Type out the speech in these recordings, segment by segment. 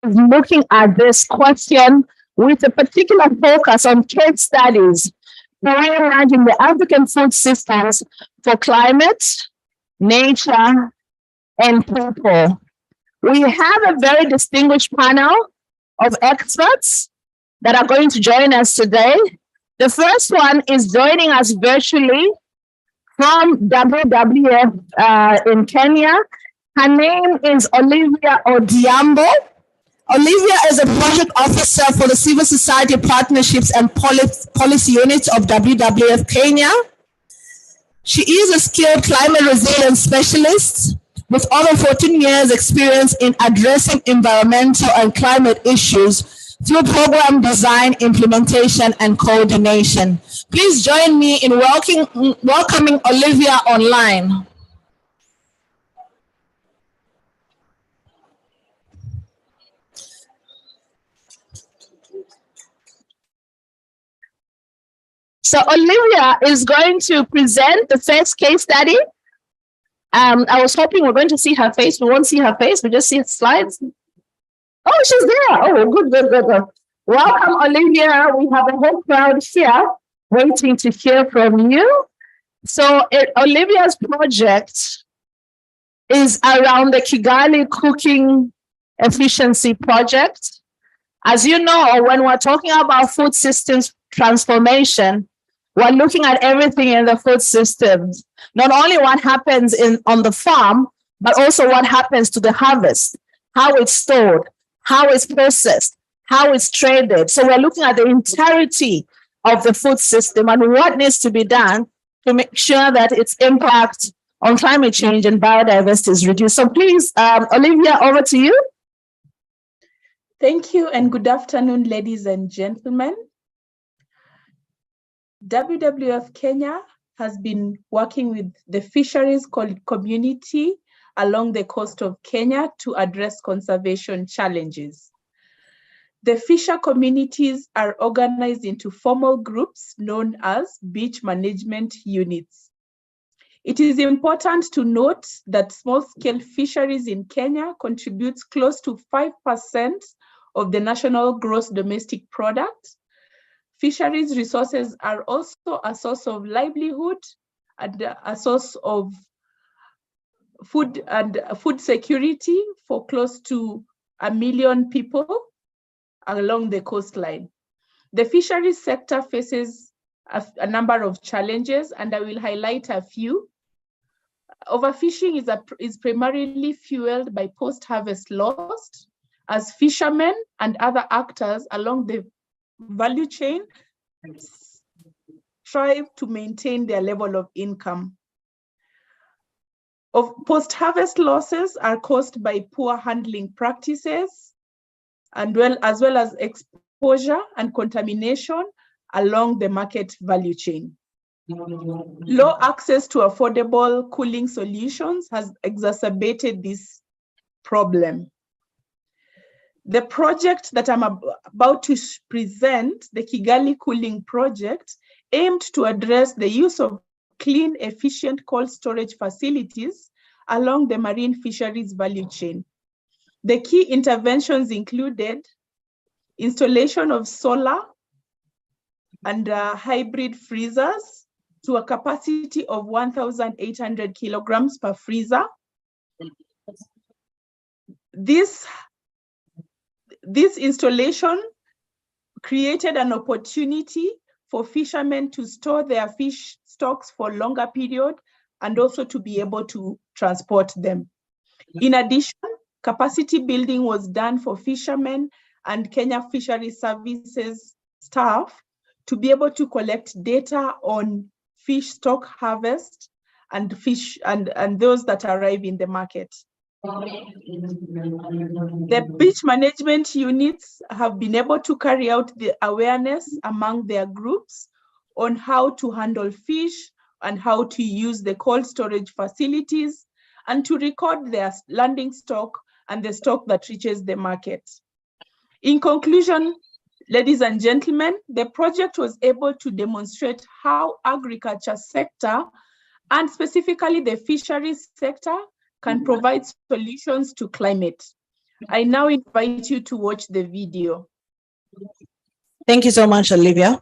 looking at this question with a particular focus on case studies for reimaging the African food systems for climate, nature, and people. We have a very distinguished panel of experts that are going to join us today. The first one is joining us virtually from WWF in Kenya. Her name is Olivia Odiambo. Olivia is a project officer for the Civil Society Partnerships and Policy Unit of WWF Kenya. She is a skilled climate resilience specialist with over 14 years experience in addressing environmental and climate issues through program design, implementation, and coordination. Please join me in welcoming Olivia online. So Olivia is going to present the first case study. I was hoping we're going to see her face. We won't see her face. We just see slides. Oh, she's there. Oh, good. Welcome, Olivia. We have a whole crowd here waiting to hear from you. So Olivia's project is around the Kigali Cooking Efficiency Project. As you know, when we're talking about food systems transformation, we're looking at everything in the food systems, not only what happens on the farm, but also what happens to the harvest, how it's stored, how it's processed, how it's traded. So we're looking at the entirety of the food system and what needs to be done to make sure that its impact on climate change and biodiversity is reduced. So please, Olivia, over to you. Thank you and good afternoon, ladies and gentlemen. WWF Kenya has been working with the fisheries community along the coast of Kenya to address conservation challenges. The fisher communities are organized into formal groups known as beach management units. It is important to note that small-scale fisheries in Kenya contributes close to 5% of the national gross domestic product. Fisheries resources are also a source of livelihood and a source of food and food security for close to 1 million people along the coastline. The fisheries sector faces a number of challenges, and I will highlight a few. Overfishing is primarily fueled by post-harvest loss, as fishermen and other actors along the value chain strive to maintain their level of income. Post-harvest losses are caused by poor handling practices, and as well as exposure and contamination along the market value chain. Low access to affordable cooling solutions has exacerbated this problem. The project that I'm about to present, the Kigali Cooling Project, aimed to address the use of clean, efficient cold storage facilities along the marine fisheries value chain. The key interventions included installation of solar and hybrid freezers to a capacity of 1,800 kilograms per freezer. This installation created an opportunity for fishermen to store their fish stocks for a longer period and also to be able to transport them. In addition, capacity building was done for fishermen and Kenya Fishery Services staff to be able to collect data on fish stock harvest and fish and those that arrive in the market. The beach management units have been able to carry out the awareness among their groups on how to handle fish and how to use the cold storage facilities and to record their landing stock and the stock that reaches the market. In conclusion, ladies and gentlemen, the project was able to demonstrate how agriculture sector and specifically the fisheries sector can provide solutions to climate. I now invite you to watch the video. Thank you so much, Olivia.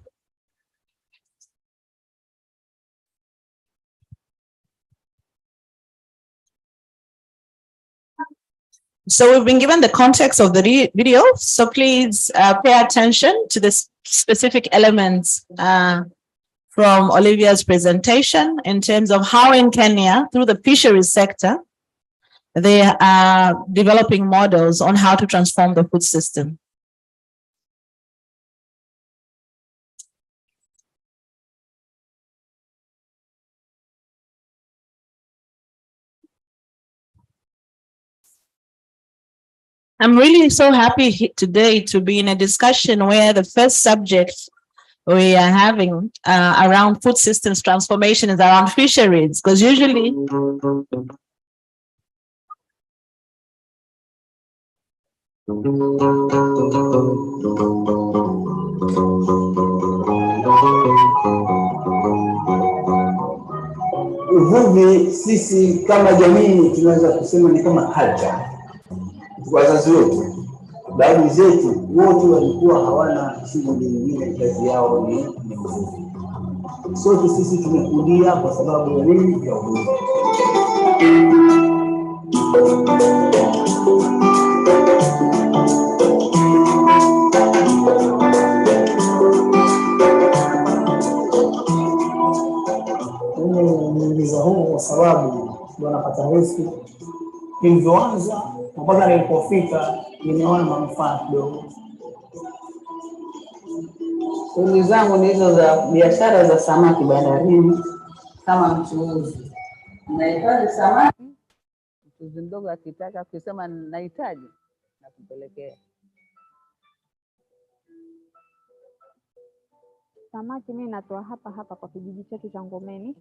So we've been given the context of the video, so please pay attention to the specific elements from Olivia's presentation in terms of how in Kenya, through the fisheries sector, they are developing models on how to transform the food system. I'm really so happy today to be in a discussion where the first subject we are having around food systems transformation is around fisheries, because usually uvuvi sisi kama jamii tunaweza kusema ni kama culture. Wazazi wetu, babu zetu wote walikuwa hawana shughuli nyingine, kazi yao ni uvuvi. Sote sisi tumekulia kwa sababu ya nini? Ya uvuvi. Kwa sababu wanapata riski nilizoanza mpaka nilipofika nimeona manufaa kidogo. Shughuli zangu ni hizo za biashara za samaki bandarini kama mchuuzi. Nahitaji samaki, mchuuzi mdogo akitaka kusema nahitaji na kupelekea. Samaki mimi natoa hapa kwa kijiji chetu cha Ngomeni.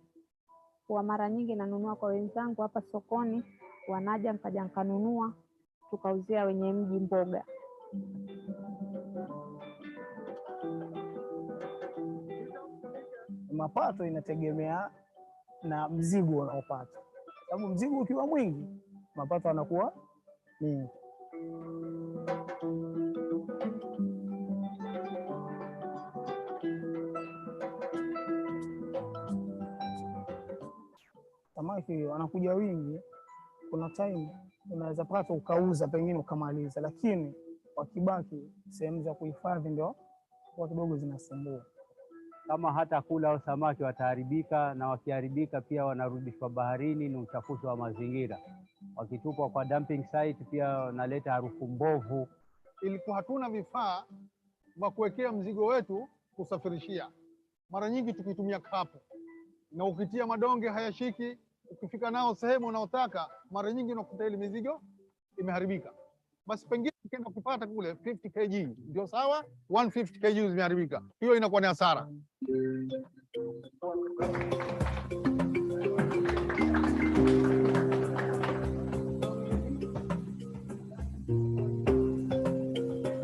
Kwa mara nyingi nanunua kwa wenzangu hapa sokoni, wanaja nikaja nikanunua tukauzia wenye mji mboga. Mapato inategemea na mzigo unaopata. Sababu mzigo ukiwa mwingi, mapato yanakuwa mengi. Samaki wanakuja wingi, kuna time unaweza pata ukauza pengine ukamaliza, lakini wakibaki sehemu za kuhifadhi ndio kwa kidogo zinasumbua. Kama hata kula au samaki wataharibika, na wakiharibika pia wanarudishwa baharini, ni uchafuzi wa mazingira. Wakitupwa kwa dumping site pia wanaleta harufu mbovu. Ilikuwa hatuna vifaa vya kuwekea mzigo wetu kusafirishia. Mara nyingi tukitumia kapu, na ukitia madonge hayashiki, ukifika nao sehemu unaotaka mara nyingi unakuta ile mizigo imeharibika. Basi pengine ukienda kupata kule 50 kg ndio sawa, 150 kg zimeharibika, hiyo inakuwa ni hasara.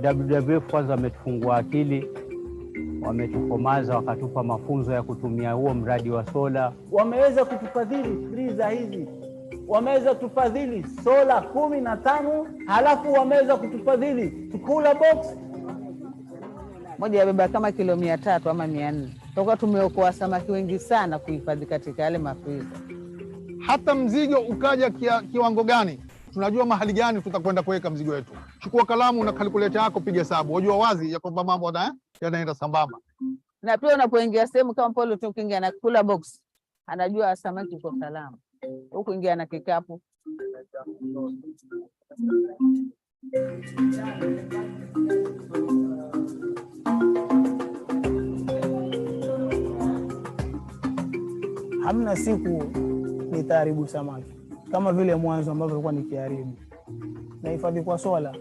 WWF kwanza wametufungua akili, wametukomaza, wakatupa mafunzo ya kutumia huo mradi wa sola. Wameweza kutufadhili friza hizi, wameweza kutufadhili sola 15, halafu wameweza kutufadhili cooler box moja yabeba kama kilo 300 ama 400. Toka tumeokoa samaki wengi sana kuhifadhi katika yale mafriza. Hata mzigo ukaja kiwango gani, tunajua mahali gani tutakwenda kuweka mzigo wetu. Chukua kalamu na calculator yako, piga hesabu, unajua wazi ya kwamba mambo yanaenda sambamba. Na pia unapoingia sehemu kama pole tukiingia na cooler box, anajua samaki uko salama. Huko ingia na kikapu. Hamna siku nitaharibu samaki kama vile mwanzo ambavyo nilikuwa nikiharibu. Na hifadhi kwa sola.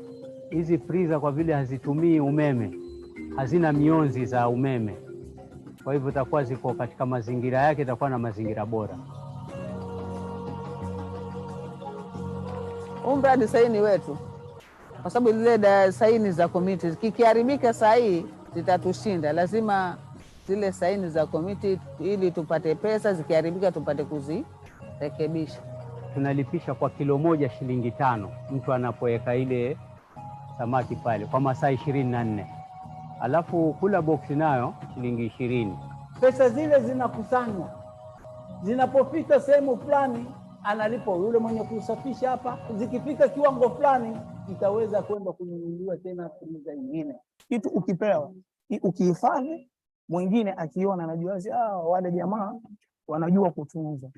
Hizi freezer kwa vile hazitumii umeme, hazina mionzi za umeme, kwa hivyo itakuwa ziko katika mazingira yake, itakuwa na mazingira bora. Mradi saini wetu, kwa sababu zile saini za committee kikiharibika sahi zitatushinda. Lazima zile saini za committee ili tupate pesa, zikiharibika tupate kuzirekebisha. tunalipisha kwa kilo moja shilingi 5 mtu anapoweka ile samaki pale kwa masaa 24. Alafu kula box nayo shilingi 20. Pesa zile zinakusanywa, zinapofika sehemu fulani analipo yule mwenye kusafisha hapa, zikifika kiwango fulani itaweza kwenda kununuliwa tena kuuza nyingine. Kitu ukipewa, ukihifadhi, mwingine akiona anajua wale jamaa wanajua kutunza.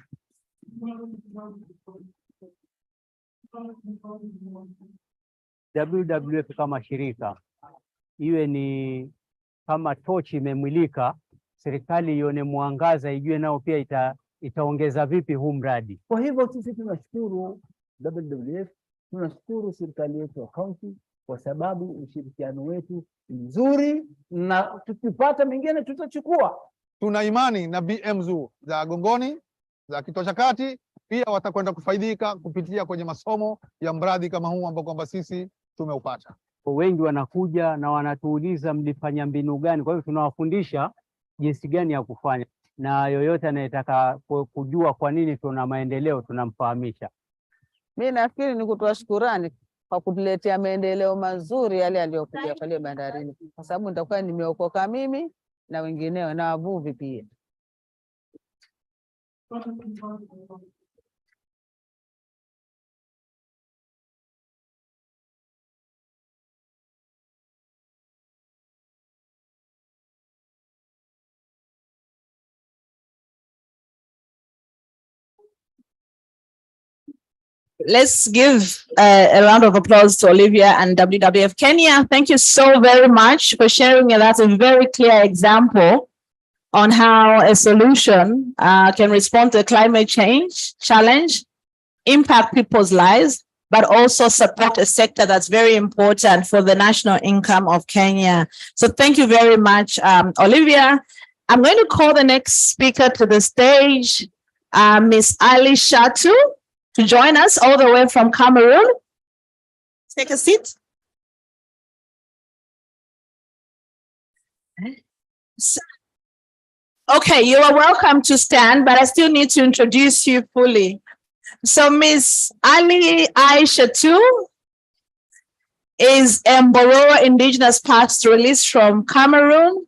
WWF kama shirika iwe ni kama tochi imemulika, serikali ione mwangaza, ijue nao pia itaongeza vipi huu mradi. Kwa hivyo sisi tunashukuru WWF, tunashukuru serikali yetu ya kaunti kwa sababu ushirikiano wetu mzuri, na tukipata mengine tutachukua. Tuna imani na BM Zoo za Gongoni, za Kituo cha Kati pia watakwenda kufaidika kupitia kwenye masomo ya mradi kama huu ambao kwamba sisi tumeupata. Wengi wanakuja na wanatuuliza mlifanya mbinu gani, kwa hiyo tunawafundisha jinsi gani ya kufanya, na yoyote anayetaka kujua kwa nini tuna maendeleo tunamfahamisha. Mimi nafikiri ni kutoa shukrani kwa kutuletea maendeleo mazuri yale aliyokuja pale bandarini, kwa sababu nitakuwa nimeokoka mimi na wengineo na wavuvi pia. Let's give a round of applause to Olivia and WWF Kenya. Thank you so very much for sharing that a very clear example on how a solution can respond to a climate change challenge, impact people's lives, but also support a sector that's very important for the national income of Kenya. So thank you very much, Olivia. I'm going to call the next speaker to the stage, Miss Ali Shatu, to join us all the way from Cameroon. Take a seat. Okay, you are welcome to stand, but I still need to introduce you fully. So Miss Ali Aishatu is a Mboro indigenous pastoralist from Cameroon,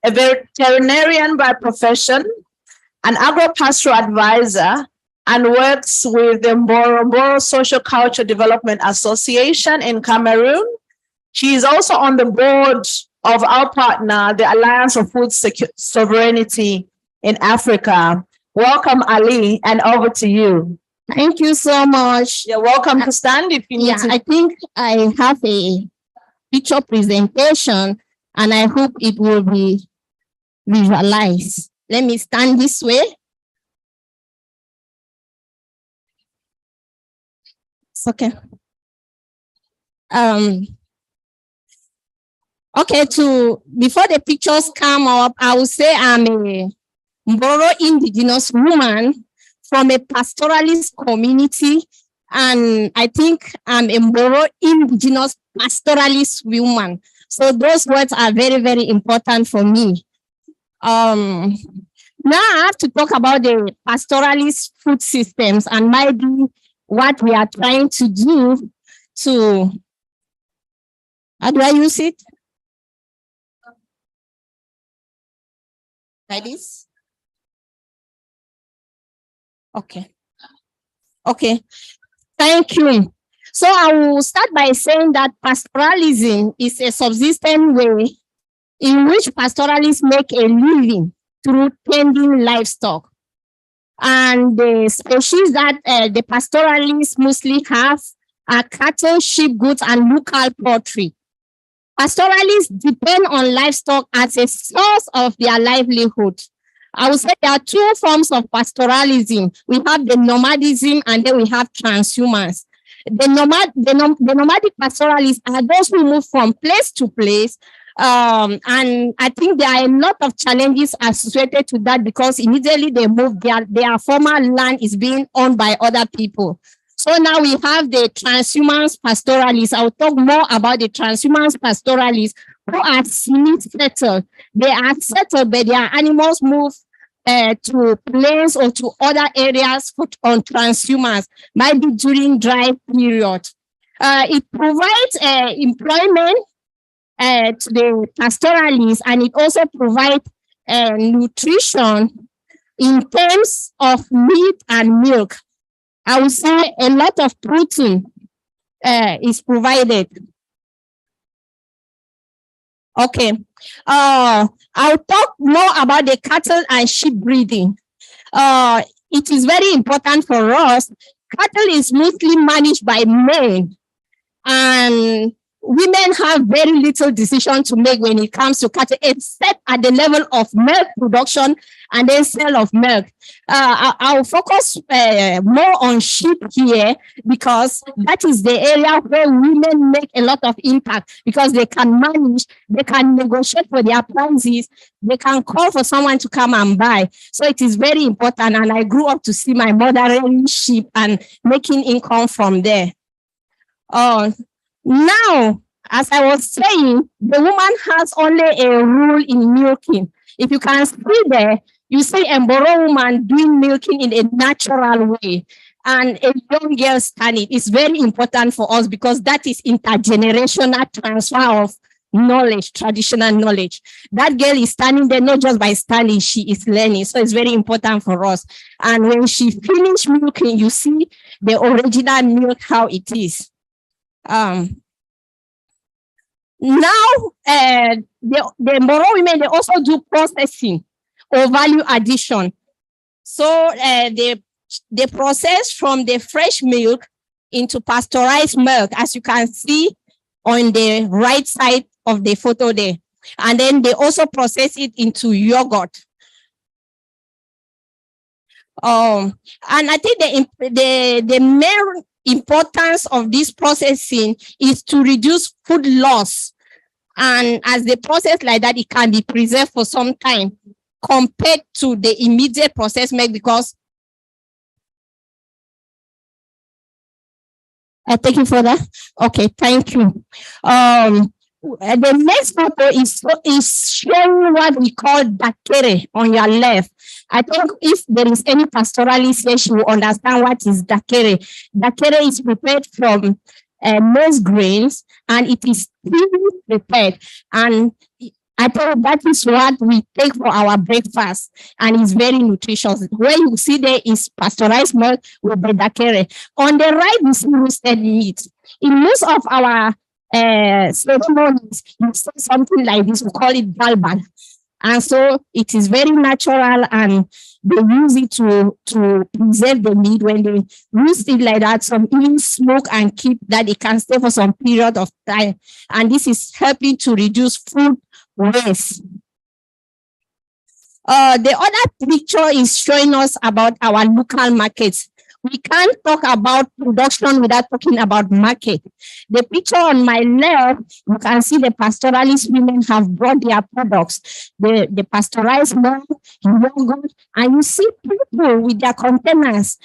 a veterinarian by profession, an agro-pastoral advisor, and works with the Mboro Social Culture Development Association in Cameroon. She is also on the board of our partner, the Alliance for Food Sovereignty in Africa. Welcome, Ali, and over to you. Thank you so much. You're welcome to stand if you need to. I think I have a picture presentation, and I hope it will be visualized. Let me stand this way. It's okay. Okay, before the pictures come up, I will say I'm a Mboro indigenous woman from a pastoralist community, and I think I'm a Mboro indigenous pastoralist woman. So those words are very, very important for me. Now I have to talk about the pastoralist food systems and maybe what we are trying to do to, how do I use it? Like this? Okay. Okay. Thank you. So I will start by saying that pastoralism is a subsistence way in which pastoralists make a living through tending livestock. And the species that the pastoralists mostly have are cattle, sheep, goats, and local poultry. Pastoralists depend on livestock as a source of their livelihood. I would say there are two forms of pastoralism. We have the nomadism and then we have transhumance. The nomadic pastoralists are those who move from place to place. And I think there are a lot of challenges associated to that because immediately they move, their former land is being owned by other people. So now we have the transhumance pastoralists. I'll talk more about the transhumance pastoralists who are semi-settled. They are settled, but their animals move to plains or to other areas on transhumans, might be during dry period. It provides employment to the pastoralists, and it also provides nutrition in terms of meat and milk. I would say a lot of protein is provided. Okay, I'll talk more about the cattle and sheep breeding. It is very important for us. Cattle is mostly managed by men, and women have very little decision to make when it comes to cattle, except at the level of milk production and then sale of milk. I'll focus more on sheep here, because that is the area where women make a lot of impact, because they can manage, they can negotiate for their prices, they can call for someone to come and buy. So it is very important, and I grew up to see my mother rearing sheep and making income from there. Now, as I was saying, the woman has only a rule in milking. If you can see there, you see a Mboro woman doing milking in a natural way, and a young girl standing. It's very important for us, because that is intergenerational transfer of knowledge, traditional knowledge. That girl is standing there not just by standing, she is learning. So it's very important for us. And when she finished milking, you see the original milk, how it is. Now, the Moro women, they also do processing or value addition. So they process from the fresh milk into pasteurized milk, as you can see on the right side of the photo there. And then they also process it into yogurt. And I think the main importance of this processing is to reduce food loss. And as the process like that, it can be preserved for some time compared to the immediate process milk, because I take it for that. Okay, thank you. The next photo is showing what we call dakere on your left. I think if there is any pastoralist here, she will understand what is dakere. Dakere is prepared from maize grains, and it is prepared. And I think that is what we take for our breakfast, and it's very nutritious. Where you see there is pasteurized milk with the dakere. On the right, we see roasted meat. In most of our ceremonies, you see something like this, we call it galban. And so it is very natural, and they use it to preserve the meat. When they roast it like that, some even smoke and keep that it can stay for some period of time. And this is helping to reduce food waste. The other picture is showing us about our local markets. We can't talk about production without talking about market. The picture on my left, you can see the pastoralist women have brought their products, the pasteurized milk, yogurt, and you see people with their containers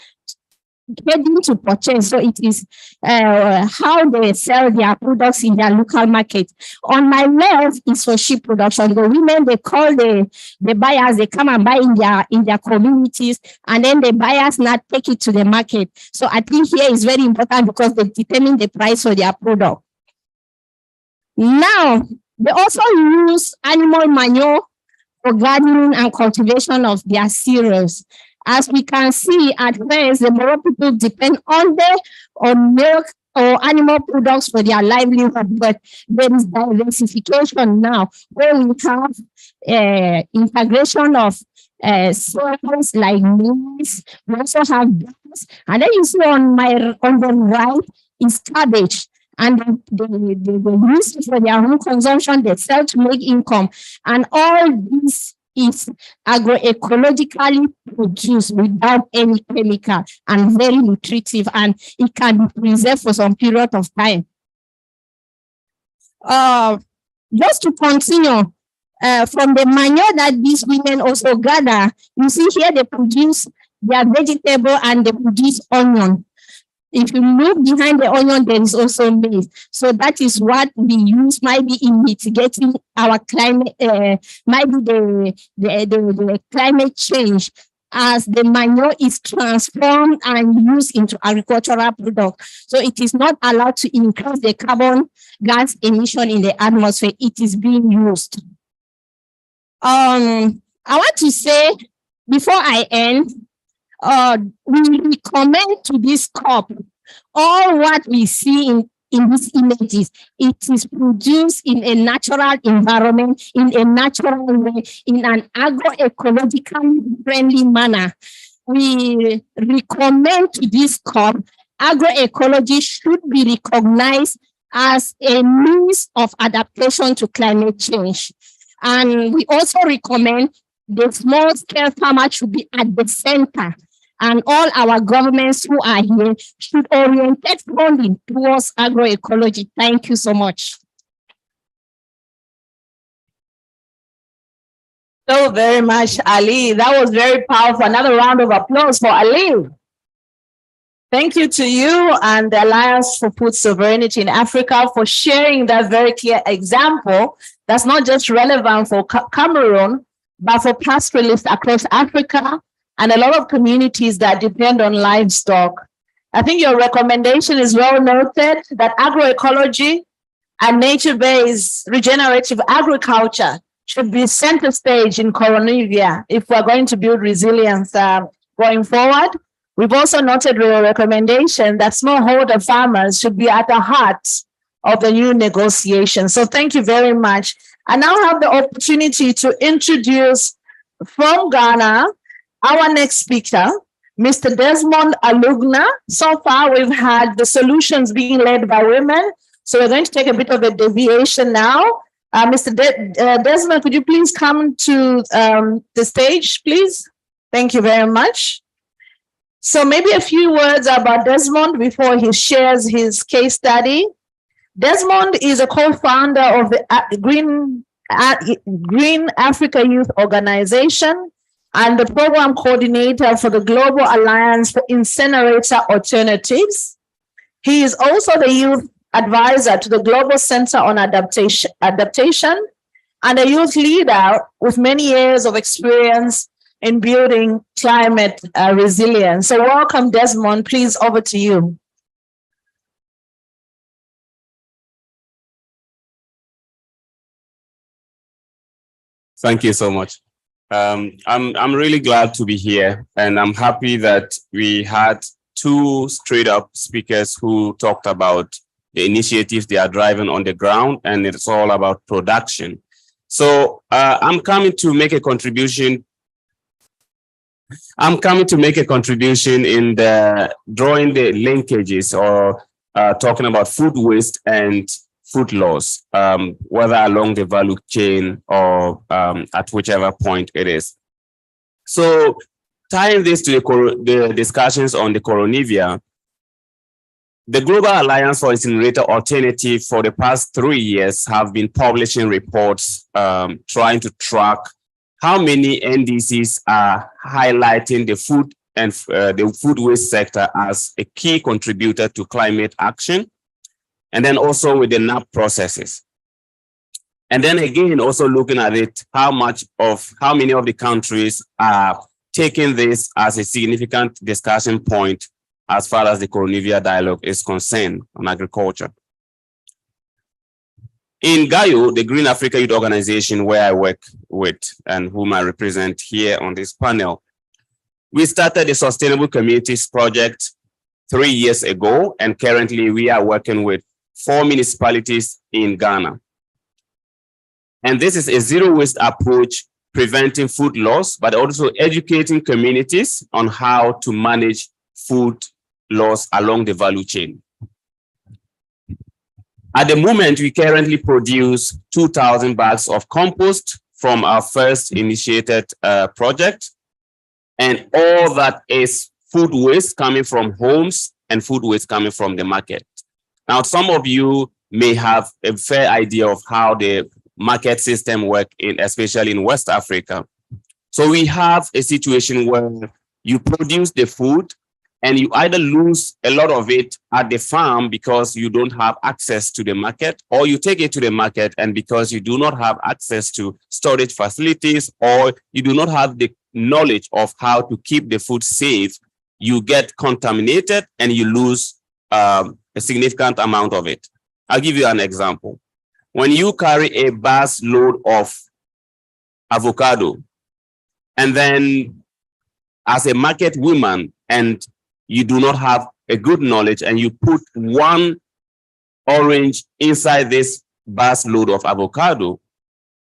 heading to purchase. So it is how they sell their products in their local market. On my left is for sheep production. The women, they call the buyers, they come and buy in their communities, and then the buyers now take it to the market. So I think here is very important, because they determine the price for their product. Now, they also use animal manure for gardening and cultivation of their cereals. As we can see, at first, the Moro people depend on milk or animal products for their livelihood, but there is diversification now, where we have integration of cereals like maize. We also have beans, and then you see on the right is cabbage. And they use it for their own consumption, they sell to make income, and all this is agroecologically produced without any chemical and very nutritive, and it can be preserved for some period of time. Just to continue, from the manure that these women also gather, you see here they produce their vegetable and they produce onion. If you look behind the onion, there is also maize. So that is what we use, maybe in mitigating our climate, maybe the climate change, as the manure is transformed and used into agricultural products. So it is not allowed to increase the carbon gas emission in the atmosphere. It is being used. I want to say, before I end, we recommend to this COP all what we see in these images. It is produced in a natural environment, in a natural way, in an agroecologically friendly manner. We recommend to this COP, agroecology should be recognized as a means of adaptation to climate change. And we also recommend the small-scale farmer should be at the center, and all our governments who are here should orientate funding towards agroecology. Thank you so much. So very much, Ali. That was very powerful. Another round of applause for Ali. Thank you to you and the Alliance for Food Sovereignty in Africa for sharing that very clear example that's not just relevant for Cameroon, but for pastoralists across Africa and a lot of communities that depend on livestock. I think your recommendation is well noted that agroecology and nature-based regenerative agriculture should be center stage in Koronivia if we're going to build resilience going forward. We've also noted your recommendation that smallholder farmers should be at the heart of the new negotiation. So thank you very much. I now have the opportunity to introduce from Ghana our next speaker, Mr. Desmond Alugna. So far, we've had the solutions being led by women. So we're going to take a bit of a deviation now. Mr. Desmond, could you please come to the stage, please? Thank you very much. So maybe a few words about Desmond before he shares his case study. Desmond is a co-founder of the Green Africa Youth Organization and the program coordinator for the Global Alliance for Incinerator Alternatives. He is also the youth advisor to the Global Center on Adaptation and a youth leader with many years of experience in building climate resilience. So welcome, Desmond. Please, over to you. Thank you so much. I'm really glad to be here, and I'm happy that we had two straight up speakers who talked about the initiatives they are driving on the ground, and it's all about production. So I'm coming to make a contribution. I'm coming to make a contribution in the drawing the linkages or talking about food waste and food loss, whether along the value chain or at whichever point it is. So tying this to the discussions on the Koronivia, the Global Alliance for Incinerator Alternative for the past 3 years have been publishing reports trying to track how many NDCs are highlighting the food and the food waste sector as a key contributor to climate action, and then also with the NAP processes. And then again, also looking at it, how many of the countries are taking this as a significant discussion point as far as the Koronivia dialogue is concerned on agriculture. In Gayo, the Green Africa Youth Organization, where I work with and whom I represent here on this panel, we started the Sustainable Communities Project 3 years ago, and currently we are working with 4 municipalities in Ghana. And this is a zero waste approach, preventing food loss, but also educating communities on how to manage food loss along the value chain. At the moment, we currently produce 2,000 bags of compost from our first initiated project. And all that is food waste coming from homes and food waste coming from the market. Now, some of you may have a fair idea of how the market system works, especially in West Africa. So we have a situation where you produce the food and you either lose a lot of it at the farm because you don't have access to the market, or you take it to the market and because you do not have access to storage facilities, or you do not have the knowledge of how to keep the food safe, you get contaminated and you lose a significant amount of it. I'll give you an example. When you carry a bus load of avocado, and then as a market woman, and you do not have a good knowledge, and you put one orange inside this bus load of avocado,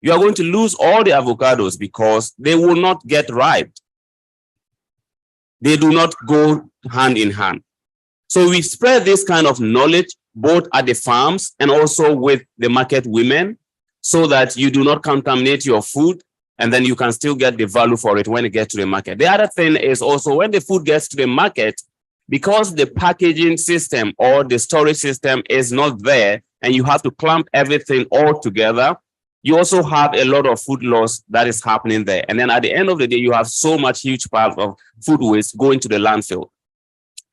you are going to lose all the avocados because they will not get ripe. They do not go hand in hand. So we spread this kind of knowledge both at the farms and also with the market women, so that you do not contaminate your food, and then you can still get the value for it when it gets to the market. The other thing is also when the food gets to the market, because the packaging system or the storage system is not there, and you have to clamp everything all together, you also have a lot of food loss that is happening there. And then at the end of the day, you have so much huge pile of food waste going to the landfill.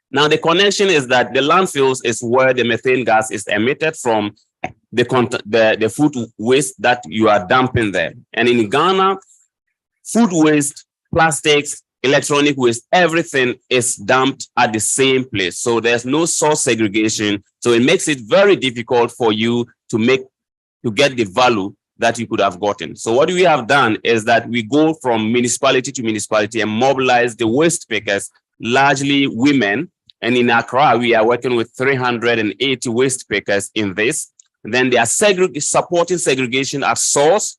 Now, the connection is that the landfills is where the methane gas is emitted from the food waste that you are dumping there. And in Ghana, food waste, plastics, electronic waste, everything is dumped at the same place. So there's no source segregation. So it makes it very difficult for you to get the value that you could have gotten. So what we have done is that we go from municipality to municipality and mobilize the waste pickers, largely women. And in Accra, we are working with 380 waste pickers in this. And then they are supporting segregation at source,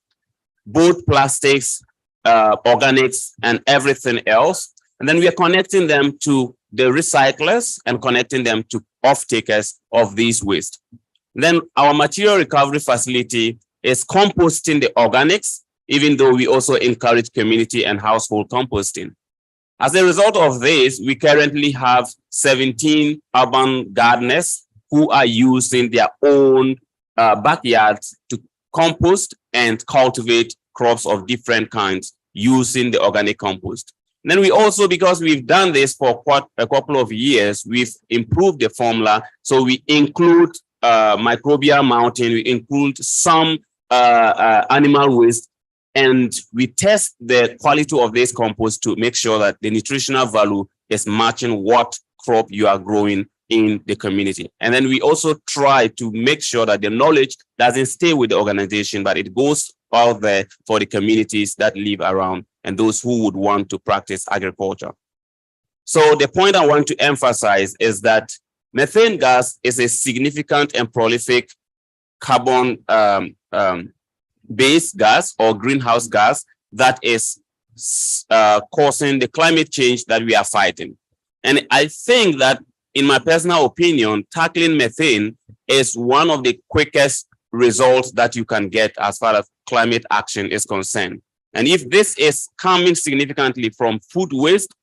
both plastics, organics, and everything else. And then we are connecting them to the recyclers and connecting them to off-takers of these waste. And then our material recovery facility is composting the organics, even though we also encourage community and household composting. As a result of this, we currently have 17 urban gardeners who are using their own backyards to compost and cultivate crops of different kinds using the organic compost. And then we also, because we've done this for quite a couple of years, we've improved the formula. So we include microbial mounting, we include some animal waste, and we test the quality of this compost to make sure that the nutritional value is matching what crop you are growing in the community. And then we also try to make sure that the knowledge doesn't stay with the organization, but it goes out there for the communities that live around and those who would want to practice agriculture. So the point I want to emphasize is that methane gas is a significant and prolific carbon based gas or greenhouse gas that is causing the climate change that we are fighting. And I think that, in my personal opinion, tackling methane is one of the quickest results that you can get as far as climate action is concerned. And if this is coming significantly from food waste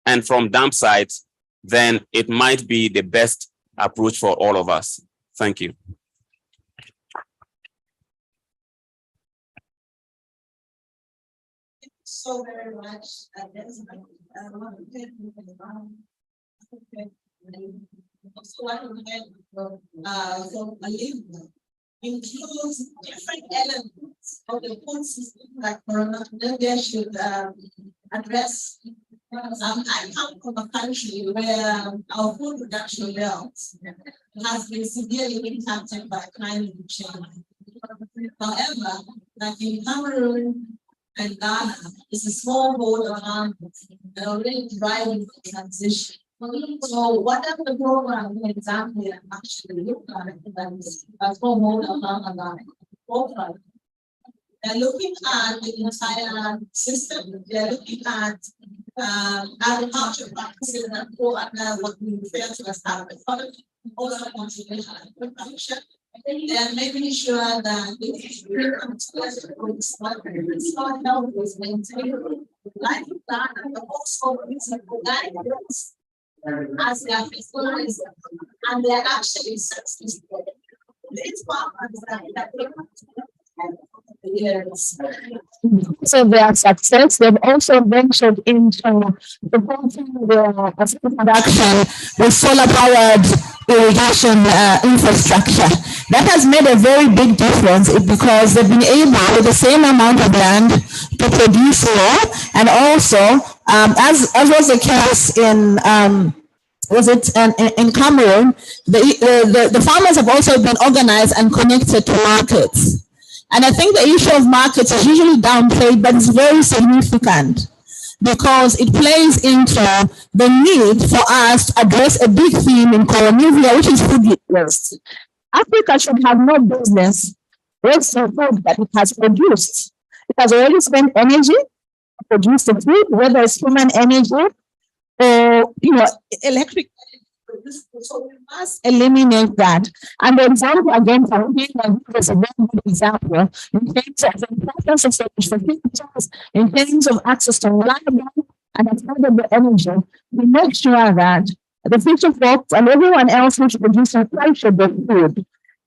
and from dump sites, then it might be the best approach for all of us. Thank you. So very much. So includes different elements of the food system that Koronivia should address. I come from a country where our food production levels has been severely impacted by climate change. However, like in Cameroon and Ghana, it's a small hold of farmers that are already driving the transition. So whatever the program, for example, actually look at it, that is a small hold of farmers. They're looking at the entire system. They're looking at agriculture practices that go under what we refer to as agroecology, also conservation and production. They're making sure that soil health is maintained, like that, and also organic growth as they are fertilized, and they're actually successful. These farmers that Yes. So their success, they've also ventured into supporting their production with solar-powered irrigation infrastructure. That has made a very big difference because they've been able, with the same amount of land, to produce more, and also, as was the case in in Cameroon, the farmers have also been organized and connected to markets. And I think the issue of markets is usually downplayed, but it's very significant because it plays into the need for us to address a big theme in Koronivia, which is food waste. Africa should have no business wasting food that it has produced. It has already spent energy to produce the food, whether it's human energy or electric. So we must eliminate that. And the example again from Kenya is a very good example in terms of the importance of solutions, in terms of access to reliable and affordable energy. We make sure that the future folks and everyone else who's producing perishable food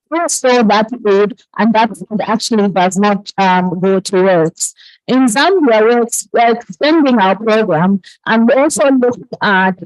will store that food, and that food actually does not go to waste. In Zambia, we're extending our program and we're also looking at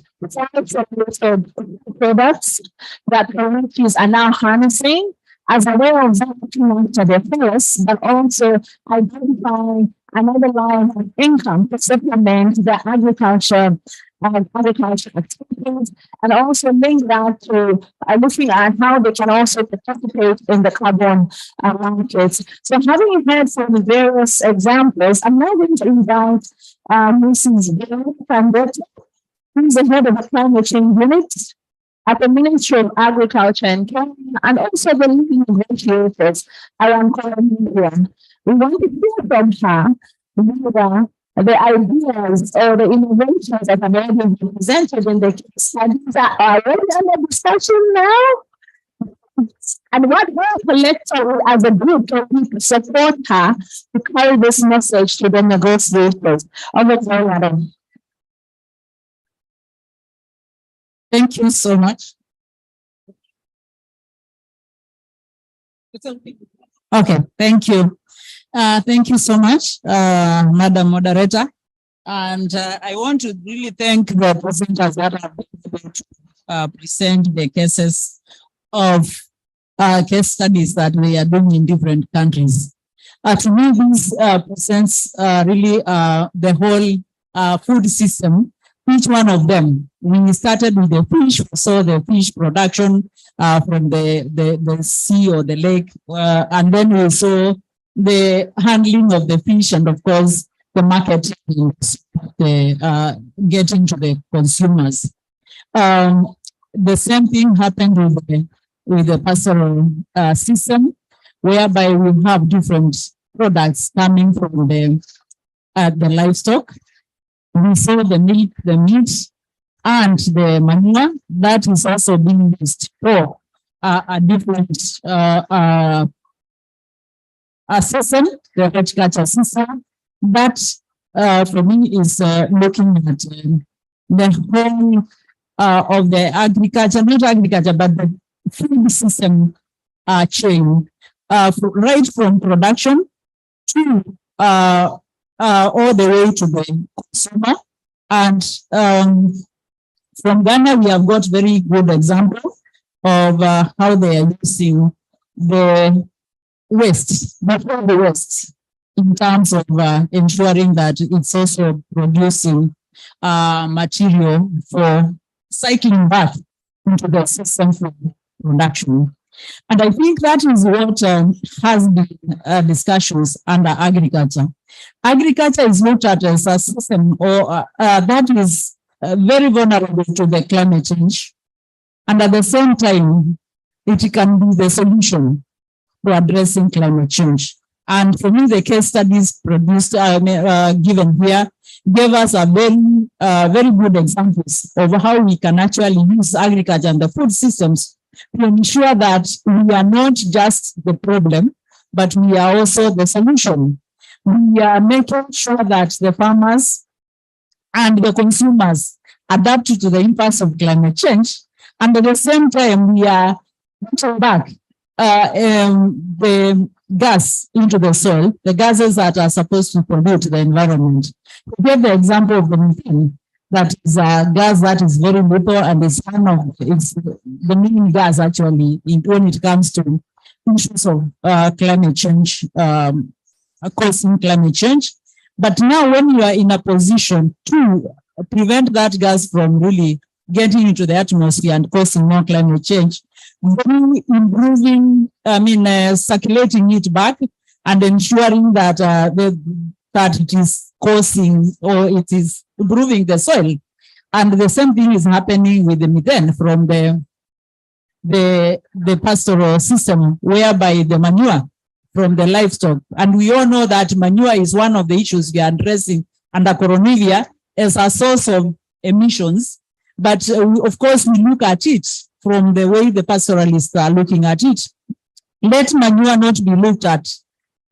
products that communities are now harnessing as a way of looking after their forests, but also identifying another line of income to supplement their agriculture activities, and also link that to looking at how they can also participate in the carbon markets. So having heard from the various examples, I'm now going to invite Mrs. Gail Kandeta, who's the head of the climate change unit at the Ministry of Agriculture in Kenya, and also the leading negotiators around Koronivia. We want to hear from her whether the ideas or the innovations that have already been presented in the case studies are already under discussion now. And what we collectively as a group can we support her to carry this message to the negotiators. Over to you, madam. Thank you so much. Okay, thank you. Thank you so much, Madam Moderator. And I want to really thank the presenters that have been able to present the cases of case studies that we are doing in different countries. To me, this presents really the whole food system, each one of them. We started with the fish, we saw the fish production from the sea or the lake, and then we saw the handling of the fish, and of course the marketing, getting to the consumers. The same thing happened with the pastoral system, whereby we have different products coming from the livestock. We saw the milk, the meat, and the manure that is also being used for a different system, the horticulture system. That for me is looking at the whole of the agriculture, not agriculture, but the food system chain, right from production to all the way to the consumer. And from Ghana, we have got very good example of how they are using the waste, the waste, in terms of ensuring that it's also producing material for cycling back into the system for production. And I think that is what has been discussions under agriculture. Agriculture is looked at as a system or that is very vulnerable to the climate change. And at the same time, it can be the solution for addressing climate change. And for me, the case studies produced, given here, gave us a very good examples of how we can actually use agriculture and the food systems to ensure that we are not just the problem, but we are also the solution. We are making sure that the farmers and the consumers adapt to the impacts of climate change. And at the same time, we are putting back the gas into the soil, the gases that are supposed to pollute the environment. To give the example of the methane, that is a gas that is very little and it's the main gas actually when it comes to issues of climate change, causing climate change. But now when you are in a position to prevent that gas from really getting into the atmosphere and causing more climate change, then circulating it back and ensuring that that it is causing or it is improving the soil. And the same thing is happening with the methane from the pastoral system, whereby the manure from the livestock. And we all know that manure is one of the issues we are addressing under Koronivia as a source of emissions. But of course, we look at it from the way the pastoralists are looking at it. Let manure not be looked at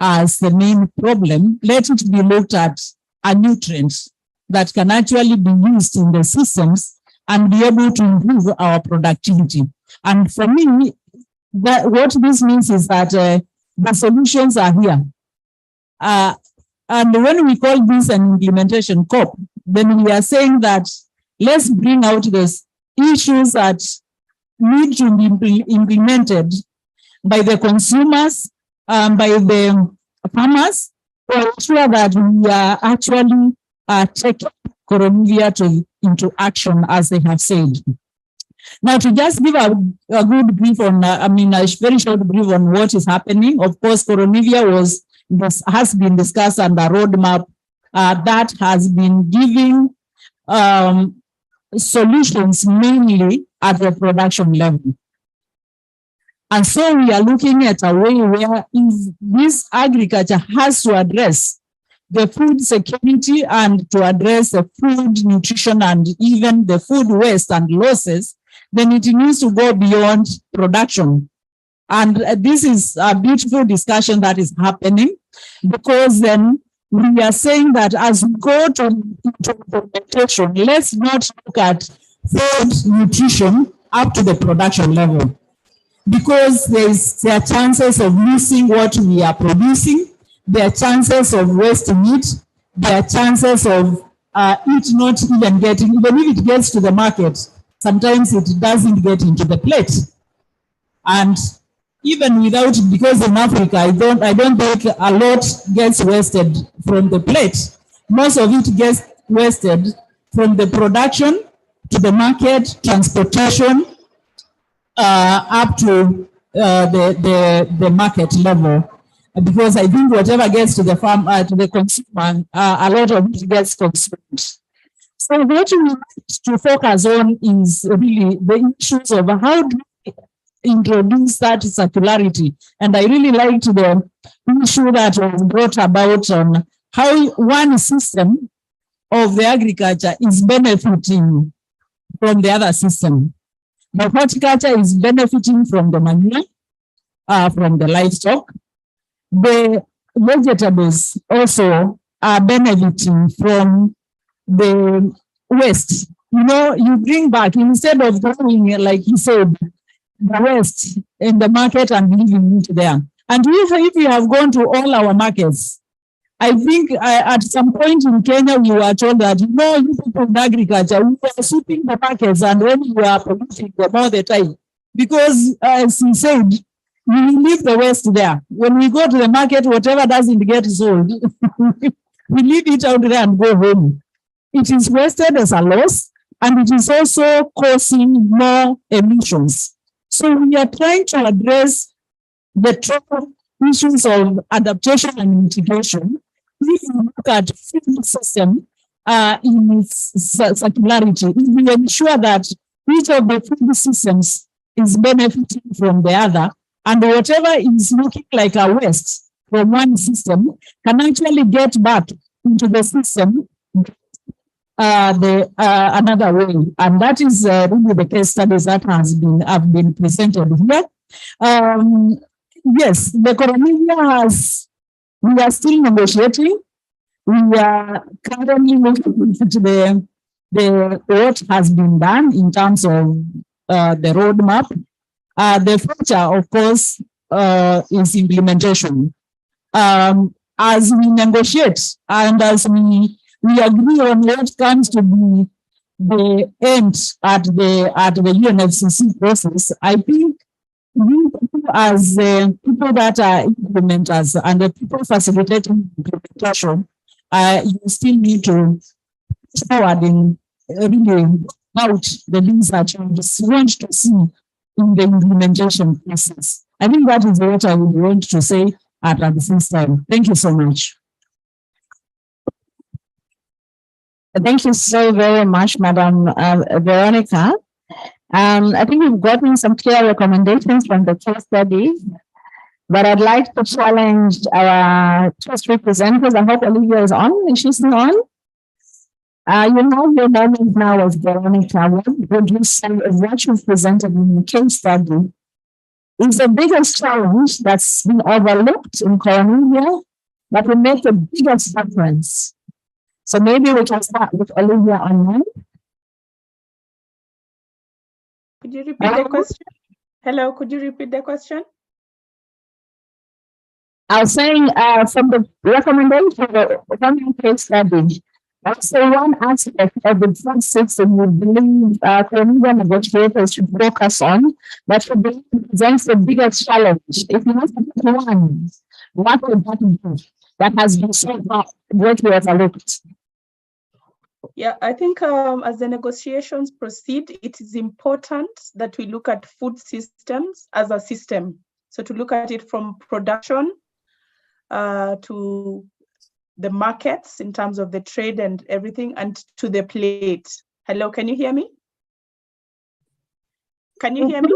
as the main problem. Let it be looked at a nutrient that can actually be used in the systems and be able to improve our productivity. And for me, what this means is that the solutions are here. And when we call this an implementation COP, then we are saying that let's bring out those issues that need to be implemented by the consumers, by the farmers, to ensure that we are actually taking Koronivia into action, as they have said. Now, to just give a good brief on, a very short brief on what is happening. Of course, Koronivia has been discussed under roadmap that has been giving solutions mainly at the production level. And so we are looking at a way where this agriculture has to address the food security and to address the food nutrition and even the food waste and losses, then it needs to go beyond production. And this is a beautiful discussion that is happening, because then we are saying that as we go to implementation, let's not look at food nutrition up to the production level, because there are chances of losing what we are producing. There are chances of wasting it. There are chances of it not even getting, even if it gets to the market, sometimes it doesn't get into the plate. And even without, because in Africa, I don't think a lot gets wasted from the plate. Most of it gets wasted from the production to the market, transportation, up to the market level. Because I think whatever gets to the farm, to the consumer, a lot of it gets consumed. So what we need to focus on is really the issues of how do we introduce that circularity. And I really liked the issue that was brought about on how one system of the agriculture is benefiting from the other system. The horticulture is benefiting from the manure, from the livestock. The vegetables also are benefiting from the waste. You know, you bring back, instead of throwing, like he said, the waste in the market and leaving it there. And if you have gone to all our markets, I think at some point in Kenya, we were told that, you know, you people in agriculture, we are sweeping the markets and then we are polluting them all the time. Because, as he said, we leave the waste there. When we go to the market, whatever doesn't get sold, we leave it out there and go home. It is wasted as a loss, and it is also causing more emissions. So we are trying to address the true issues of adaptation and mitigation. If we look at the food system in its circularity, if we ensure that each of the food systems is benefiting from the other, and whatever is looking like a waste from one system can actually get back into the system another way. And that is really the case studies that have been presented here. Yes, the Koronivia we are still negotiating. We are currently looking at what has been done in terms of the roadmap. The future, of course, is implementation. As we negotiate and as we agree on what comes to be the end at the UNFCCC process, I think we as people that are implementers and the people facilitating implementation, you still need to forward in really out the things that you want to see in the implementation process. I think that is what I would want to say at this time. Thank you so much. Thank you so very much, Madam Veronica. I think we've gotten some clear recommendations from the case study, but I'd like to challenge our trust representatives. I hope Olivia is on. Is she still on? You have your moment now as Veronica. What would you say of what you've presented in the case study is the biggest challenge that's been overlooked in Koronivia that will make the biggest difference? So maybe we can start with Olivia online. Could you repeat the question? Hello, could you repeat the question? I was saying from the recommendation from the case study, that's the one aspect of the food system we believe Koronivia negotiators should focus on, that should be presents the biggest challenge. If you have to pick one, what would that be that has been so far greatly overlooked? Yeah, I think as the negotiations proceed, it is important that we look at food systems as a system. So to look at it from production to the markets in terms of the trade and everything, and to the plate. Hello, can you hear me? Can you hear me?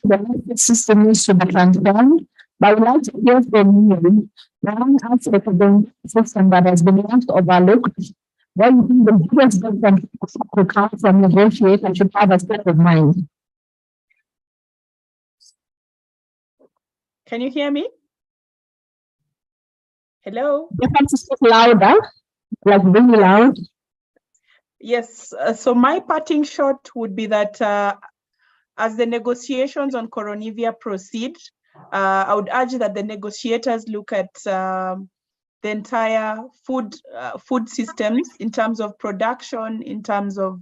The system needs to be transformed, but I would like to hear from you one aspect of the system that has been left overlooked. What you think the biggest difference could come from negotiation should have a state of mind? Can you hear me? Hello? You have to speak louder, like really loud. Yes, so my parting shot would be that as the negotiations on Koronivia proceed, I would urge that the negotiators look at the entire food systems in terms of production, in terms of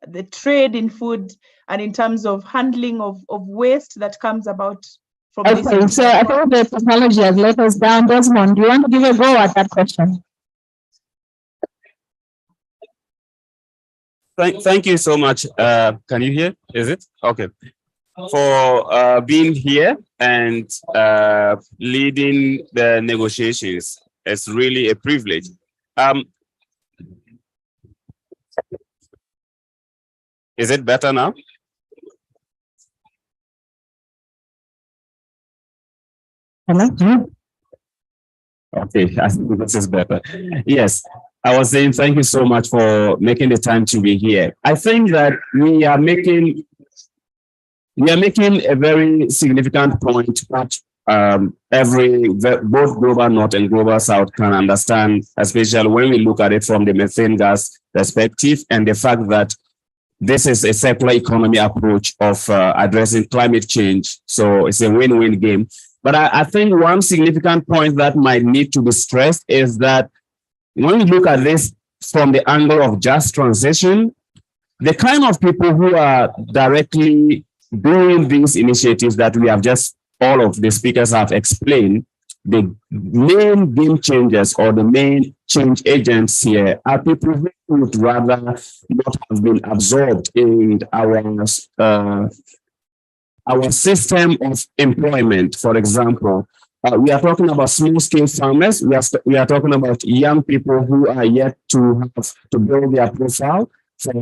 the trade in food, and in terms of handling of waste that comes about from this. Okay, so I think the technology has let us down. Desmond, do you want to give a go at that question? Thank you so much. Can you hear? Is it? Okay. For being here and leading the negotiations. It's really a privilege. Is it better now? Hello? Okay, I think this is better. Yes, I was saying thank you so much for making the time to be here. I think that we are making a very significant point that both global north and global south can understand, especially when we look at it from the methane gas perspective and the fact that this is a circular economy approach of addressing climate change. So it's a win-win game. But I think one significant point that might need to be stressed is that when we look at this from the angle of just transition, the kind of people who are directly doing these initiatives that we have just, all of the speakers have explained, the main game changers or the main change agents here are people who would rather not have been absorbed in our system of employment. For example, we are talking about small-scale farmers. We are talking about young people who are yet to have to build their profile for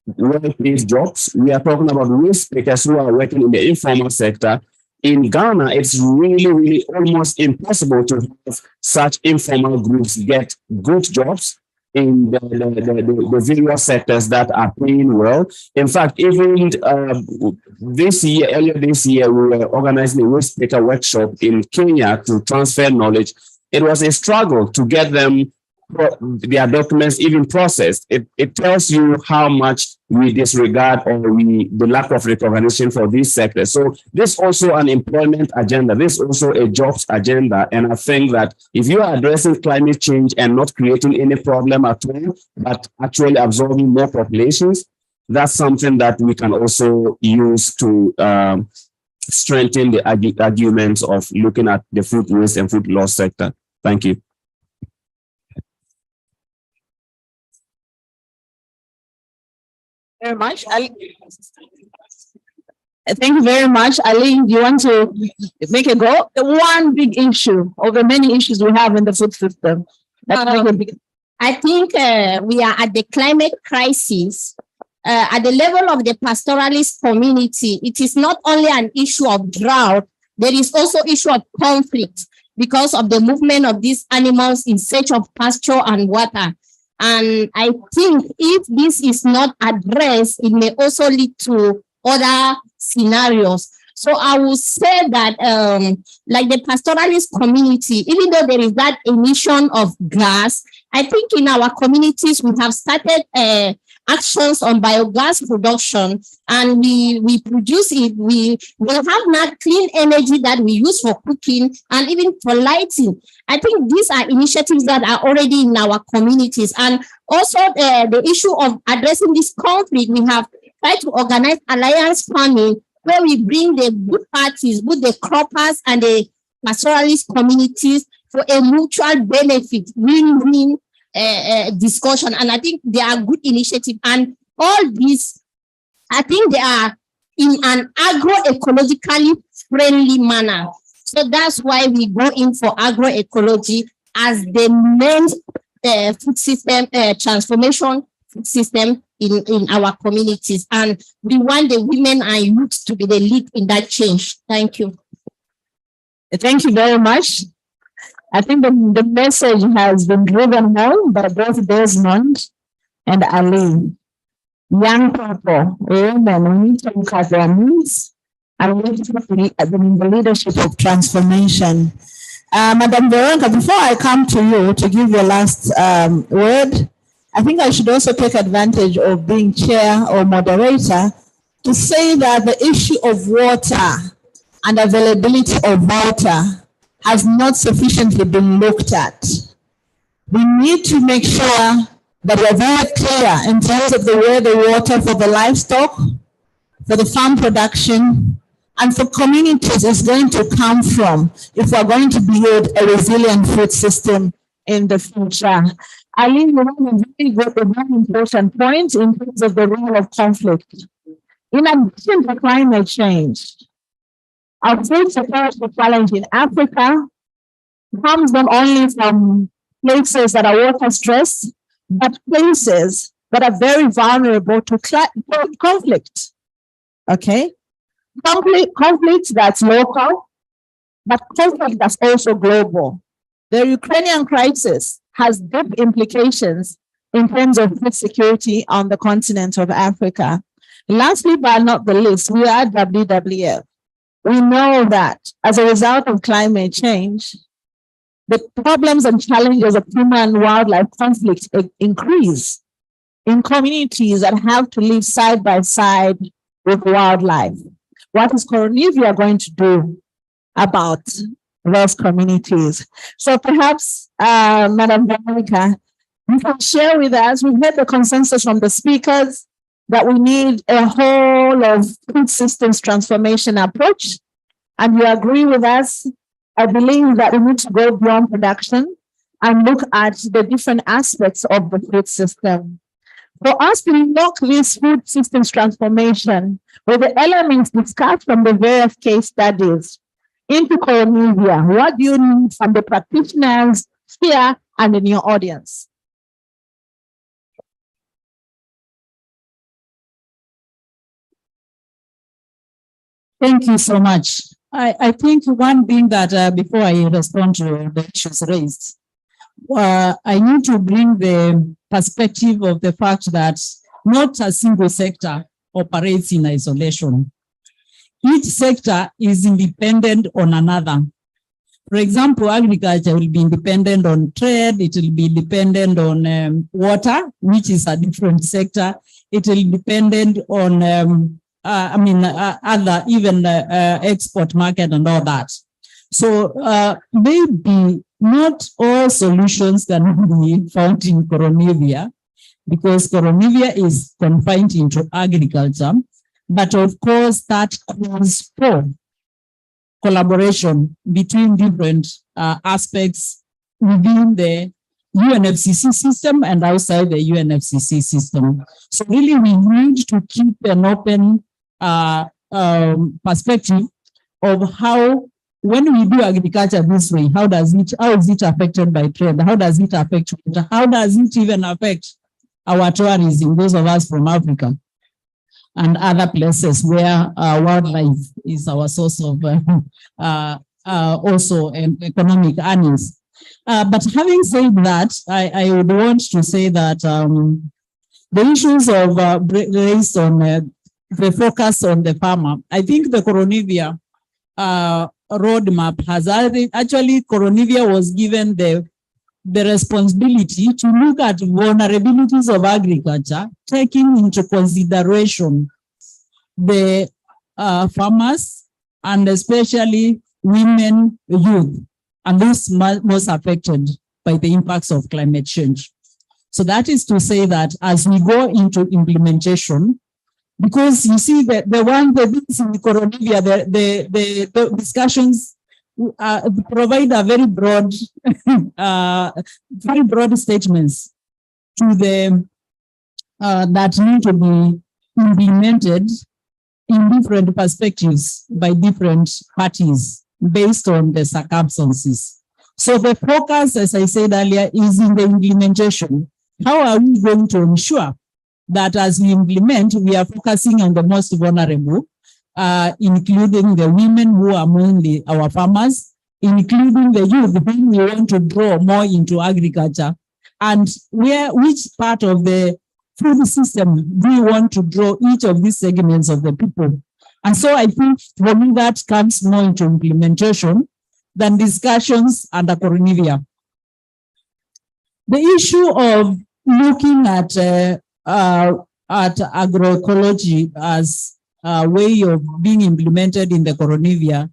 well-paid jobs. We are talking about risk takers who are working in the informal sector. In Ghana, it's really almost impossible to have such informal groups get good jobs in the various sectors that are paying well. In fact, even earlier this year, we were organizing a risk taker workshop in Kenya to transfer knowledge. It was a struggle to get them their documents even processed. It tells you how much we disregard or the lack of recognition for these sectors. So this is also an employment agenda. This is also a jobs agenda. And I think that if you are addressing climate change and not creating any problem at all, but actually absorbing more populations, that's something that we can also use to strengthen the arguments of looking at the food waste and food loss sector. Thank you. Very much. Thank you very much. Ali, do you want to make a go? The one big issue of the many issues we have in the food system. I think we are at the climate crisis. At the level of the pastoralist community, it is not only an issue of drought, there is also issue of conflict because of the movement of these animals in search of pasture and water. And I think if this is not addressed, it may also lead to other scenarios. So I would say that like the pastoralist community, even though there is that emission of gas, I think in our communities we have started actions on biogas production, and we produce it. We will have now clean energy that we use for cooking and even for lighting. I think these are initiatives that are already in our communities. And also the issue of addressing this conflict, we have tried to organize alliance farming where we bring the good parties, both the croppers and the pastoralist communities for a mutual benefit, win-win discussion. And I think they are good initiatives. And all these, I think they are in an agroecologically friendly manner. So that's why we go in for agroecology as the main food system transformation food system in our communities. And we want the women and youth to be the lead in that change. Thank you. Thank you very much. I think the message has been driven home by both Desmond and Ali. Young people, women, we need to look at their needs and we need to be in the leadership of transformation. Madam Veronica, before I come to you to give your last word, I think I should also take advantage of being chair or moderator to say that the issue of water and availability of water has not sufficiently been looked at. We need to make sure that we're very clear in terms of the way the water for the livestock, for the farm production, and for communities is going to come from if we're going to build a resilient food system in the future. Ali, you have a very important point in terms of the role of conflict. In addition to climate change, our food security challenge in Africa comes not only from places that are water stressed, but places that are very vulnerable to conflict. Okay? Conflict that's local, but conflict that's also global. The Ukrainian crisis has deep implications in terms of food security on the continent of Africa. Lastly, but not the least, we are WWF. We know that as a result of climate change, the problems and challenges of human and wildlife conflict increase in communities that have to live side by side with wildlife. What is Koronivia going to do about those communities? So perhaps, Madam Veronica, you can share with us, we've heard the consensus from the speakers that we need a whole of food systems transformation approach. And you agree with us. I believe that we need to go beyond production and look at the different aspects of the food system. For us to unlock this food systems transformation with the elements discussed from the various case studies into Koronivia, what do you need from the practitioners here and in your audience? Thank you so much. I think one thing that before I respond to the issues raised, I need to bring the perspective of the fact that not a single sector operates in isolation. Each sector is independent on another. For example, agriculture will be dependent on trade. It will be dependent on water, which is a different sector. It will be dependent on, other, even export market and all that. So maybe not all solutions can be found in Koronivia, because Koronivia is confined into agriculture. But of course, that calls for collaboration between different aspects within the UNFCCC system and outside the UNFCCC system. So really we need to keep an open perspective of how, when we do agriculture this way, how is it affected by trade? How does it affect water? How does it even affect our tourism, those of us from Africa and other places where wildlife is our source of also economic earnings. But having said that, I would want to say that the issues of raised on the focus on the farmer, I think the Koronivia roadmap has actually, Koronivia was given the responsibility to look at vulnerabilities of agriculture, taking into consideration the farmers and especially women, youth, and those most affected by the impacts of climate change. So that is to say that as we go into implementation, because you see that the things in Koronivia, the discussions provide a very broad statements to the that need to be implemented in different perspectives by different parties based on the circumstances. So the focus, as I said earlier, is in the implementation. How are we going to ensure that as we implement, we are focusing on the most vulnerable, including the women who are mainly our farmers, including the youth whom we want to draw more into agriculture, and which part of the food system do we want to draw each of these segments of the people. And so I think for me that comes more into implementation than discussions under Koronivia. The issue of looking at agroecology as a way of being implemented in the Koronivia,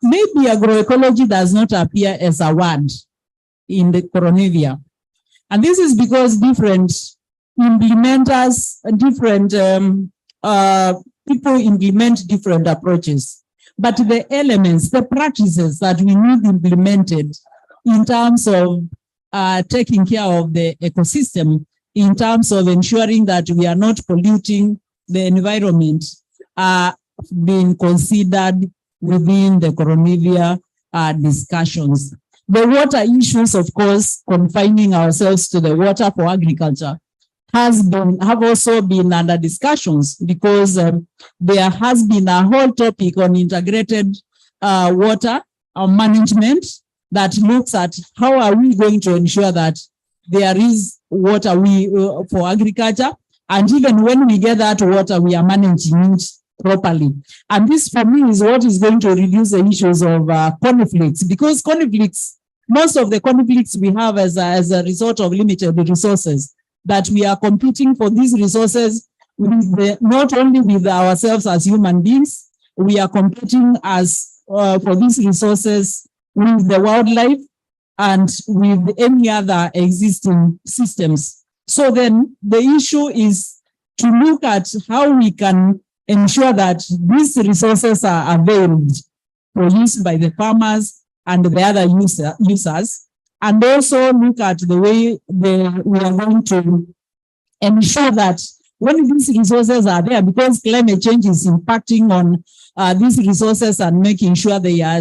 maybe agroecology does not appear as a word in the Koronivia. And this is because different implementers, different people implement different approaches. But the elements, the practices that we need implemented in terms of taking care of the ecosystem, in terms of ensuring that we are not polluting the environment, are being considered within the Koronivia discussions. The water issues, of course, confining ourselves to the water for agriculture, have also been under discussions because there has been a whole topic on integrated water management that looks at how are we going to ensure that there is water for agriculture, and even when we get that water, we are managing it properly. And this, for me, is what is going to reduce the issues of conflicts, because conflicts, most of the conflicts we have as a result of limited resources, that we are competing for these resources with not only with ourselves as human beings, we are competing as for these resources with the wildlife and with any other existing systems. So then the issue is to look at how we can ensure that these resources are availed for use by the farmers and the other users, and also look at the way we are going to ensure that when these resources are there, because climate change is impacting on these resources and making sure they are,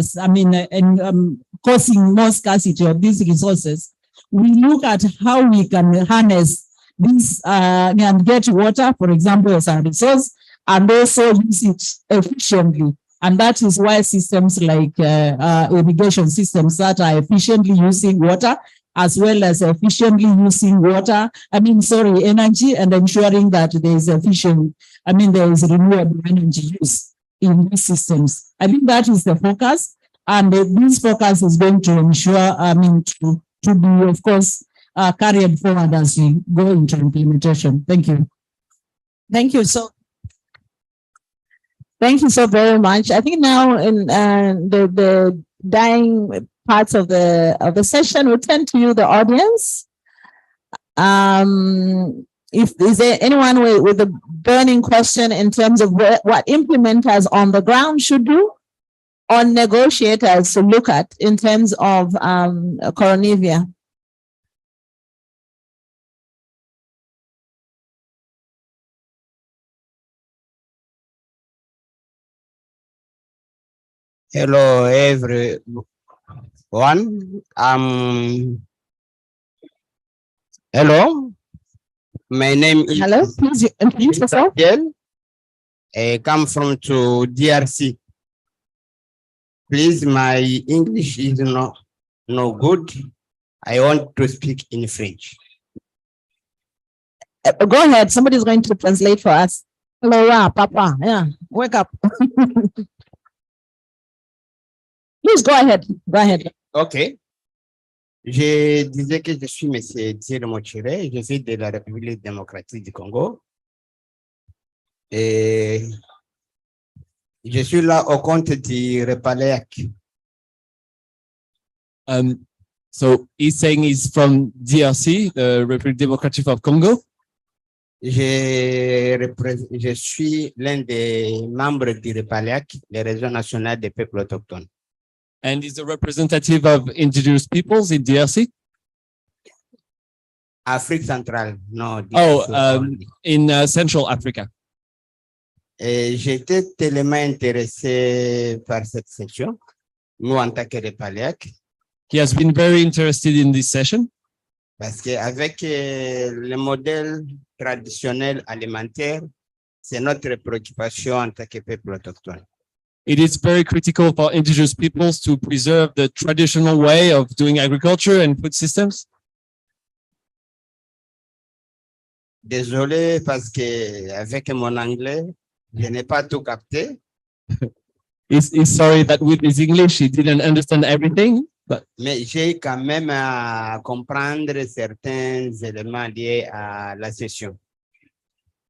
causing more scarcity of these resources, we look at how we can harness this and get water, for example, as a resource, and also use it efficiently. And that is why systems like irrigation systems that are efficiently using water, as well as efficiently using energy, and ensuring that there is there is renewable energy use in these systems. I think that is the focus. And this focus is going to ensure, to be, of course, carried forward as we go into implementation. Thank you. Thank you so very much. I think now in the dying parts of the session, we'll turn to you, the audience. If is there anyone with a burning question in terms of what implementers on the ground should do, or negotiators to look at in terms of Koronivia? Hello, everyone. Hello. My name is. Hello. Please introduce yourself. I come from to DRC. Please, my English is no good. I want to speak in French. Go ahead. Somebody's going to translate for us. Hello, Papa. Yeah, wake up. Please go ahead. Go ahead. OK. Je disais que je suis M. Thierry Mochiré, je suis de la République démocratique du Congo. Et je suis là au compte du Repaléac. So he's saying he's from DRC, the Republic Democratic of Congo. Je suis l'un des membres du Repaléac, les régions nationales des peuples autochtones. And he's a representative of indigenous peoples in DRC? Afrique centrale, no. In Central Africa. J'étais tellement intéressé par cette section, nous en tant que Repaléac. He has been very interested in this session. Parce qu'avec le modèle traditionnel alimentaire, c'est notre préoccupation en tant que peuple autochtone. It is very critical for indigenous peoples to preserve the traditional way of doing agriculture and food systems. Désolé parce que avec mon anglais, je n'ai pas tout capté. He's sorry that with his English, he didn't understand everything. But mais j'ai quand même à comprendre certains éléments liés à la session.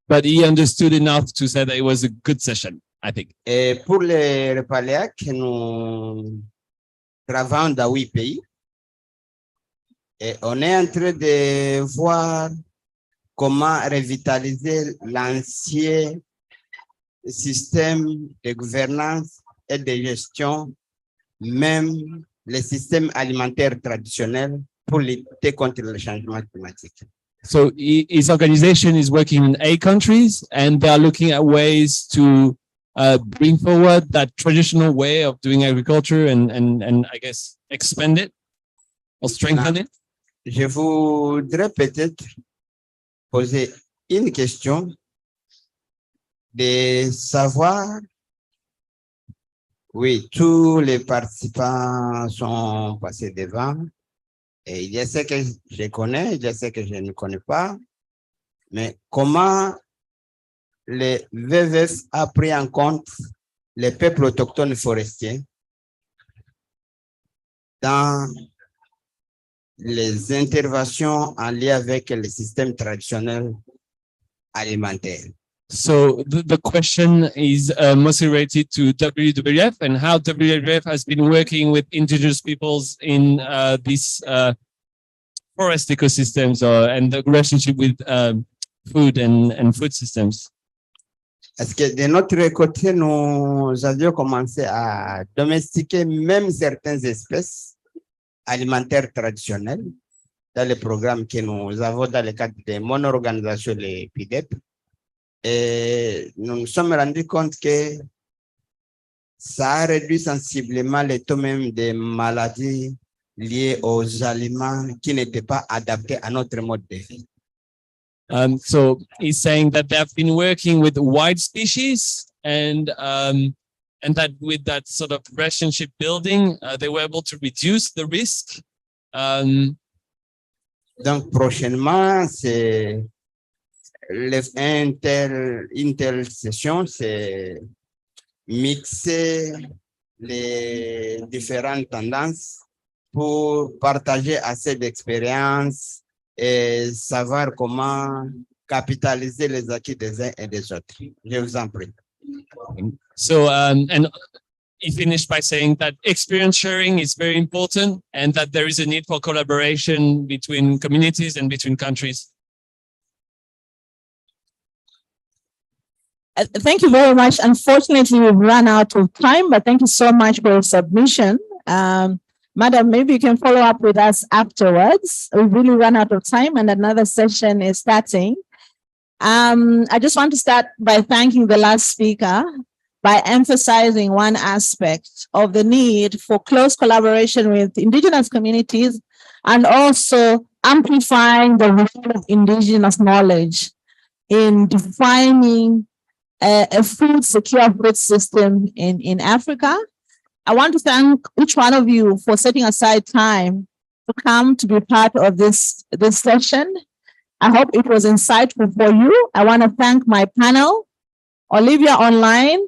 But he understood enough to say that it was a good session, I think. Et pour les Repaléac, nous travaillons dans 8 pays. Et on est en train de voir comment revitaliser l'ancien système de gouvernance et de gestion, même les systèmes alimentaires traditionnels pour lutter contre le changement climatique. So his organization is working in 8 countries, and they are looking at ways to bring forward that traditional way of doing agriculture and I guess expand it or strengthen it. Je voudrais peut-être poser une question de savoir. Oui, tous les participants sont passés devant. Et il y a ce que je connais, il y a ce que je ne connais pas. Mais comment le WWF a pris en compte les peuples autochtones forestiers dans les interventions en lien avec les systèmes traditionnels alimentaires? So the question is mostly related to WWF and how WWF has been working with indigenous peoples in these forest ecosystems and the relationship with food and food systems. Est-ce que de notre côté, nous avions commencé à domestiquer même certaines espèces alimentaires traditionnelles dans les programmes que nous avons dans le cadre de mon organisation, les PIDEP. Et nous nous sommes rendus compte que ça a réduit sensiblement le taux même des maladies liées aux aliments qui n'étaient pas adaptés à notre mode de vie. So he's saying that they have been working with wide species and that with that sort of relationship building, they were able to reduce the risk. Donc prochainement, c'est une telle session, c'est mixer les différentes tendances pour partager assez d'expériences et savoir comment capitaliser les acquis des uns et des autres. Je vous en prie. So, and he finished by saying that experience sharing is very important and that there is a need for collaboration between communities and between countries. Thank you very much. Unfortunately, we've run out of time, but thank you so much for your submission. Madam, maybe you can follow up with us afterwards. We've really run out of time and another session is starting. I just want to start by thanking the last speaker by emphasizing one aspect of the need for close collaboration with indigenous communities and also amplifying the role of indigenous knowledge in defining a food secure food system in Africa. I want to thank each one of you for setting aside time to come to be part of this session. I hope it was insightful for you. I want to thank my panel, Olivia Online,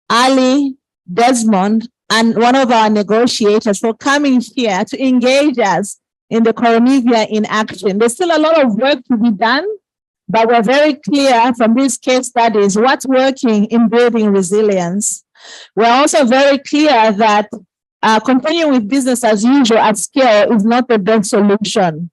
Ali, Desmond, and one of our negotiators for coming here to engage us in the Koronivia in action. There's still a lot of work to be done, but we're very clear from these case studies what's working in building resilience. We're also very clear that continuing with business as usual at scale is not the best solution.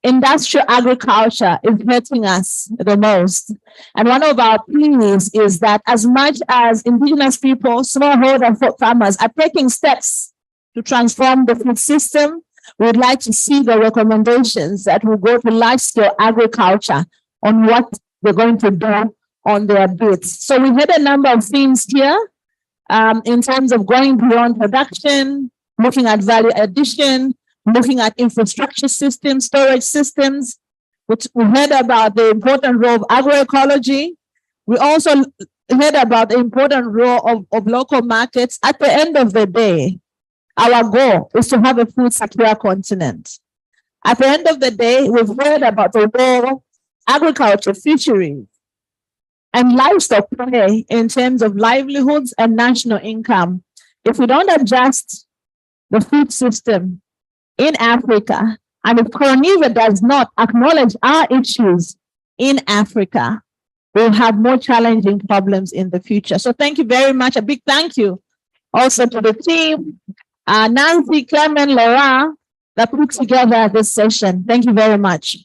Industrial agriculture is hurting us the most. And one of our pleas is that as much as indigenous people, smallholder farmers are taking steps to transform the food system, we'd like to see the recommendations that will go to large-scale agriculture on what they're going to do on their bits. So we had a number of themes here in terms of going beyond production, looking at value addition, looking at infrastructure systems, storage systems, which we heard about the important role of agroecology. We also heard about the important role of local markets. At the end of the day, our goal is to have a food secure continent. At the end of the day, we've heard about the role agriculture, fisheries, and livestock play in terms of livelihoods and national income. If we don't adjust the food system in Africa, and if Koronivia does not acknowledge our issues in Africa, we'll have more challenging problems in the future. So thank you very much. A big thank you also to the team, Nancy, Clement, Laura, that put together this session. Thank you very much.